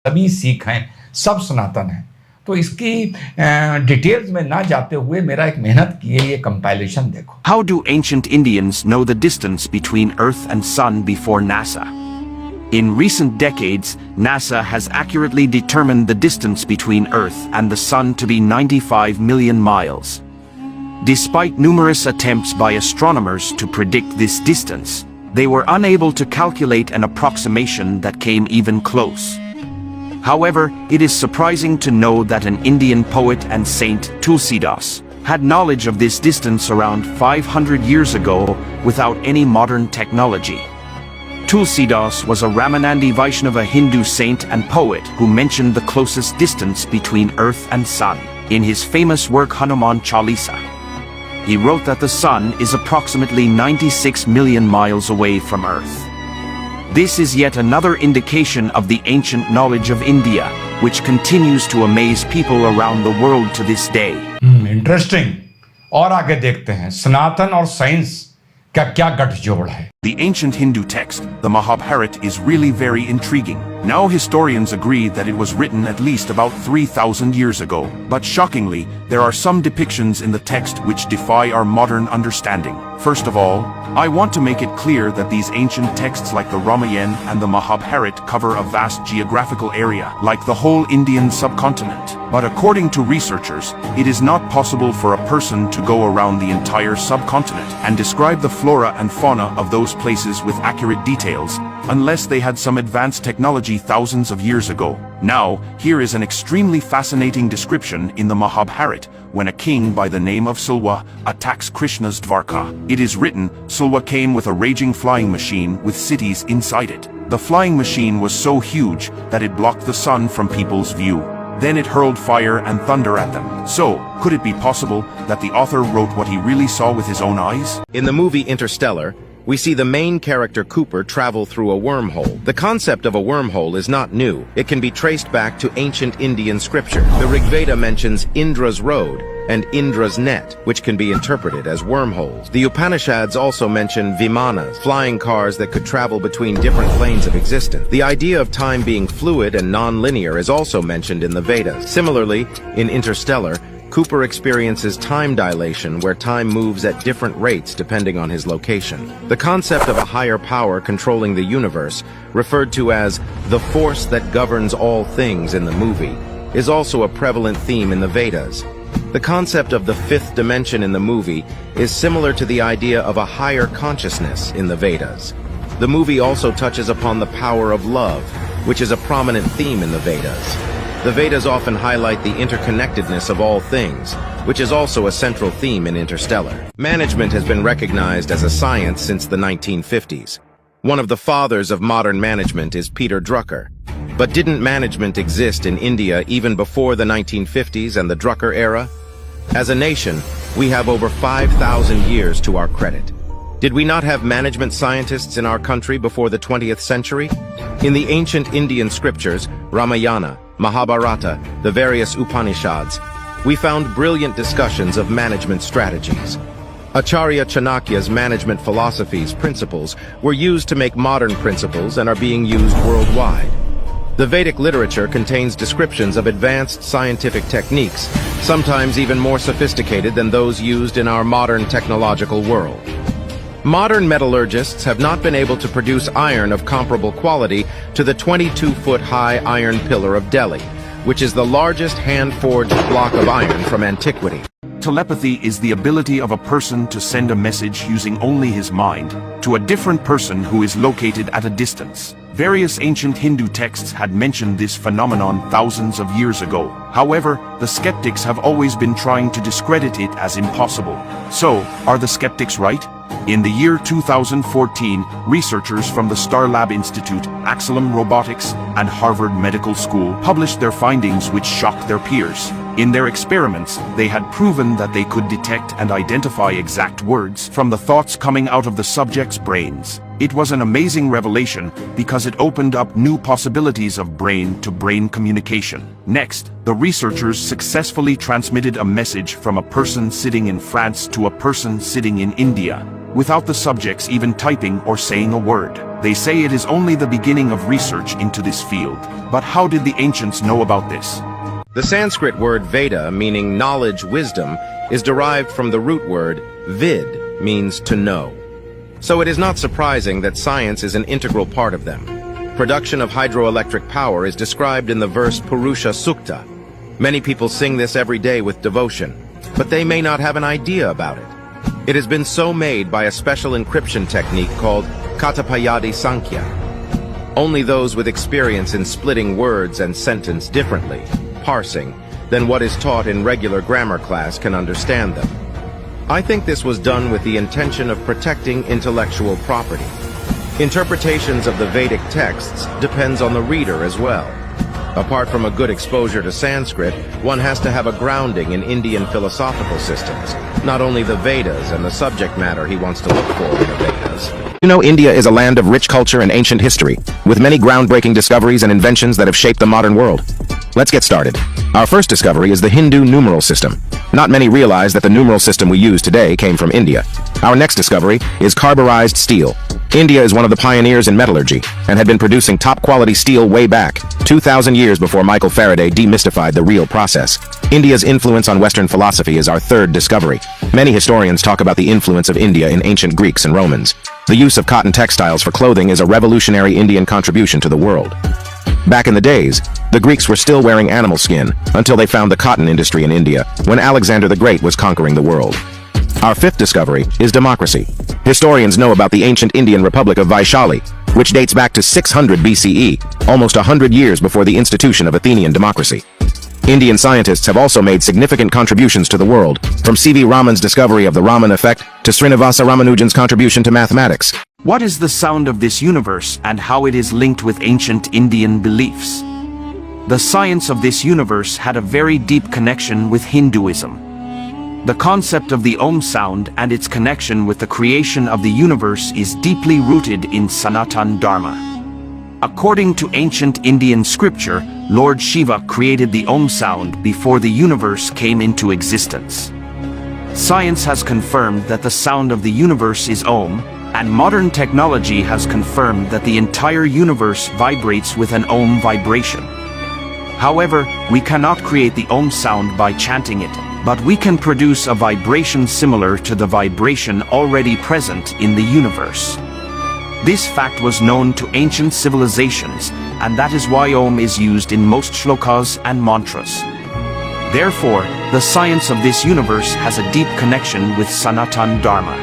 सभी सिख हैं, सब सनातन हैं। तो इसकी डिटेल्स में ना जाते हुए मेरा एक मेहनत की है, ये कंपाइलेशन देखो। How do ancient Indians know the distance between Earth and Sun before NASA? In recent decades, NASA has accurately determined the distance between Earth and the Sun to be 95 million miles. Despite numerous attempts by astronomers to predict this distance, they were unable to calculate an approximation that came even close. However, it is surprising to know that an Indian poet and saint, Tulsidas, had knowledge of this distance around 500 years ago without any modern technology. Tulsidas was a Ramanandi Vaishnava Hindu saint and poet who mentioned the closest distance between Earth and Sun in his famous work Hanuman Chalisa. He wrote that the Sun is approximately 96 million miles away from Earth. This is yet another indication of the ancient knowledge of India, which continues to amaze people around the world to this day. Interesting. और आगे देखते हैं सनातन और science का क्या गठजोड़ है। The ancient Hindu text, the Mahabharata, is really very intriguing. Now historians agree that it was written at least about 3,000 years ago, but shockingly, there are some depictions in the text which defy our modern understanding. First of all, I want to make it clear that these ancient texts like the Ramayana and the Mahabharata cover a vast geographical area, like the whole Indian subcontinent. But according to researchers, it is not possible for a person to go around the entire subcontinent and describe the flora and fauna of those places with accurate details, unless they had some advanced technology thousands of years ago. Now, here is an extremely fascinating description in the Mahabharata, when a king by the name of Sulwa attacks Krishna's Dwarka. It is written, Sulwa came with a raging flying machine with cities inside it. The flying machine was so huge that it blocked the sun from people's view. Then it hurled fire and thunder at them. So, could it be possible that the author wrote what he really saw with his own eyes? In the movie Interstellar, we see the main character Cooper travel through a wormhole. The concept of a wormhole is not new. It can be traced back to ancient Indian scripture. The Rig Veda mentions Indra's road and Indra's net, which can be interpreted as wormholes. The Upanishads also mention vimanas, flying cars that could travel between different planes of existence. The idea of time being fluid and non-linear is also mentioned in the Vedas. Similarly, in Interstellar, Cooper experiences time dilation where time moves at different rates depending on his location. The concept of a higher power controlling the universe, referred to as the force that governs all things in the movie, is also a prevalent theme in the Vedas. The concept of the fifth dimension in the movie is similar to the idea of a higher consciousness in the Vedas. The movie also touches upon the power of love, which is a prominent theme in the Vedas. The Vedas often highlight the interconnectedness of all things, which is also a central theme in Interstellar. Management has been recognized as a science since the 1950s. One of the fathers of modern management is Peter Drucker. But didn't management exist in India even before the 1950s and the Drucker era? As a nation, we have over 5,000 years to our credit. Did we not have management scientists in our country before the 20th century? In the ancient Indian scriptures, Ramayana, Mahabharata, the various Upanishads, we found brilliant discussions of management strategies. Acharya Chanakya's management philosophies, principles, were used to make modern principles and are being used worldwide. The Vedic literature contains descriptions of advanced scientific techniques, sometimes even more sophisticated than those used in our modern technological world. Modern metallurgists have not been able to produce iron of comparable quality to the 22-foot-high iron pillar of Delhi, which is the largest hand-forged block of iron from antiquity. Telepathy is the ability of a person to send a message using only his mind to a different person who is located at a distance. Various ancient Hindu texts had mentioned this phenomenon thousands of years ago. However, the skeptics have always been trying to discredit it as impossible. So, are the skeptics right? In the year 2014, researchers from the Starlab Institute, Axelum Robotics, and Harvard Medical School published their findings which shocked their peers. In their experiments, they had proven that they could detect and identify exact words from the thoughts coming out of the subject's brains. It was an amazing revelation because it opened up new possibilities of brain-to-brain communication. Next, the researchers successfully transmitted a message from a person sitting in France to a person sitting in India, without the subjects even typing or saying a word. They say it is only the beginning of research into this field. But how did the ancients know about this? The Sanskrit word Veda, meaning knowledge, wisdom, is derived from the root word vid, means to know. So it is not surprising that science is an integral part of them. Production of hydroelectric power is described in the verse Purusha Sukta. Many people sing this every day with devotion, but they may not have an idea about it. It has been so made by a special encryption technique called Katapayadi Sankhya. Only those with experience in splitting words and sentence differently, parsing, than what is taught in regular grammar class can understand them. I think this was done with the intention of protecting intellectual property. Interpretations of the Vedic texts depends on the reader as well. Apart from a good exposure to Sanskrit, one has to have a grounding in Indian philosophical systems, not only the Vedas and the subject matter he wants to look for in the Vedas. You know, India is a land of rich culture and ancient history, with many groundbreaking discoveries and inventions that have shaped the modern world. Let's get started. Our first discovery is the Hindu numeral system. Not many realize that the numeral system we use today came from India. Our next discovery is carburized steel. India is one of the pioneers in metallurgy and had been producing top-quality steel way back, 2,000 years before Michael Faraday demystified the real process. India's influence on Western philosophy is our third discovery. Many historians talk about the influence of India in ancient Greeks and Romans. The use of cotton textiles for clothing is a revolutionary Indian contribution to the world. Back in the days, the Greeks were still wearing animal skin until they found the cotton industry in India when Alexander the Great was conquering the world. Our fifth discovery is democracy. Historians know about the ancient Indian Republic of Vaishali, which dates back to 600 BCE, almost 100 years before the institution of Athenian democracy. Indian scientists have also made significant contributions to the world, from C.V. Raman's discovery of the Raman effect to Srinivasa Ramanujan's contribution to mathematics. What is the sound of this universe and how it is linked with ancient Indian beliefs? The science of this universe had a very deep connection with Hinduism. The concept of the Om sound and its connection with the creation of the universe is deeply rooted in Sanatan Dharma. According to ancient Indian scripture, Lord Shiva created the Om sound before the universe came into existence. Science has confirmed that the sound of the universe is Om, and modern technology has confirmed that the entire universe vibrates with an Om vibration. However, we cannot create the Om sound by chanting it, but we can produce a vibration similar to the vibration already present in the universe. This fact was known to ancient civilizations, and that is why Om is used in most shlokas and mantras. Therefore, the science of this universe has a deep connection with Sanatan Dharma.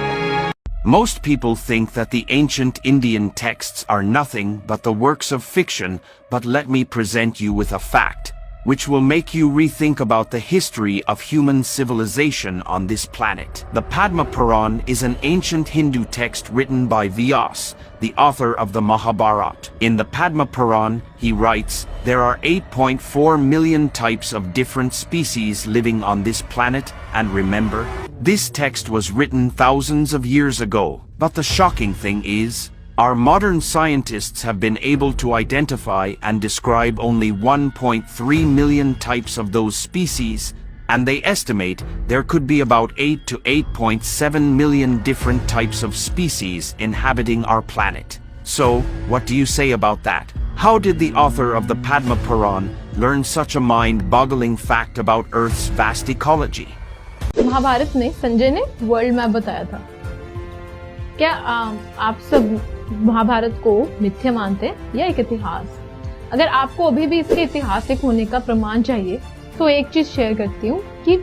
Most people think that the ancient Indian texts are nothing but the works of fiction, but let me present you with a fact, which will make you rethink about the history of human civilization on this planet. The Padma Puran is an ancient Hindu text written by Vyas, the author of the Mahabharata. In the Padma Puran, he writes, "There are 8.4 million types of different species living on this planet, and remember, this text was written thousands of years ago. But the shocking thing is, our modern scientists have been able to identify and describe only 1.3 million types of those species, and they estimate there could be about 8 to 8.7 million different types of species inhabiting our planet. So, what do you say about that? How did the author of the Padma Puran learn such a mind-boggling fact about Earth's vast ecology? Mahabharat में संजय ने world map बताया था। क्या आप सब महाभारत को मिथ्या मानते हैं या एक इतिहास? अगर आपको अभी भी इसके ऐतिहासिक होने का प्रमाण चाहिए तो एक चीज शेयर करती हूँ कि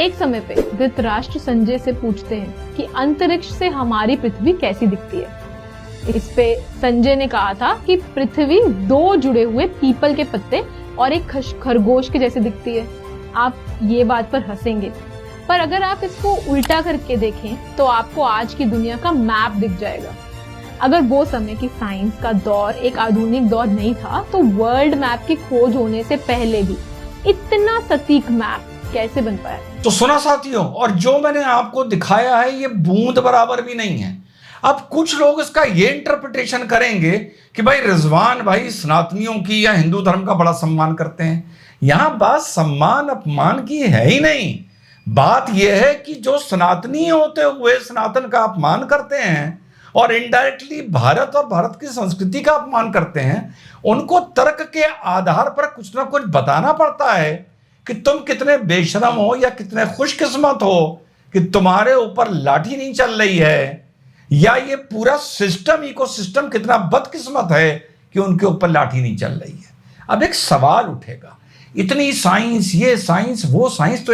एक समय पे धृतराष्ट्र संजय से पूछते हैं कि अंतरिक्ष से हमारी पृथ्वी कैसी दिखती है। इस पे संजय ने कहा था कि पृथ्वी दो जुड़े हुए पीपल के पत्ते और एक खरगोश के जैसे दिखती है। आप ये बात पर हंसेंगे, पर अगर आप इसको उल्टा करके देखें तो आपको आज की दुनिया का मैप दिख जाएगा। अगर वो समय की साइंस का दौर एक आधुनिक दौर नहीं था तो वर्ल्ड मैप की खोज होने से पहले भी इतना सटीक मैप कैसे बन पाया? तो सुना साथियों, और जो मैंने आपको दिखाया है ये बूंद बराबर भी नहीं है। अब कुछ लोग इसका ये इंटरप्रिटेशन करेंगे कि भाई रिजवान भाई सनातनियों की या हिंदू धर्म का बड़ा सम्मान करते हैं। यहां बात सम्मान अपमान की है ही नहीं। बात यह है कि जो सनातनी होते हुए सनातन का अपमान करते हैं और इनडायरेक्टली भारत और भारत की संस्कृति का अपमान करते हैं, उनको तर्क के आधार पर कुछ ना कुछ बताना पड़ता है कि तुम कितने बेशरम हो या कितने खुशकिस्मत हो कि तुम्हारे ऊपर लाठी नहीं चल रही है, या ये पूरा सिस्टम, इकोसिस्टम कितना बदकिस्मत है कि उनके ऊपर लाठी नहीं चल रही है। अब एक सवाल उठेगा, इतनी साइंस, ये साइंस वो साइंस, तो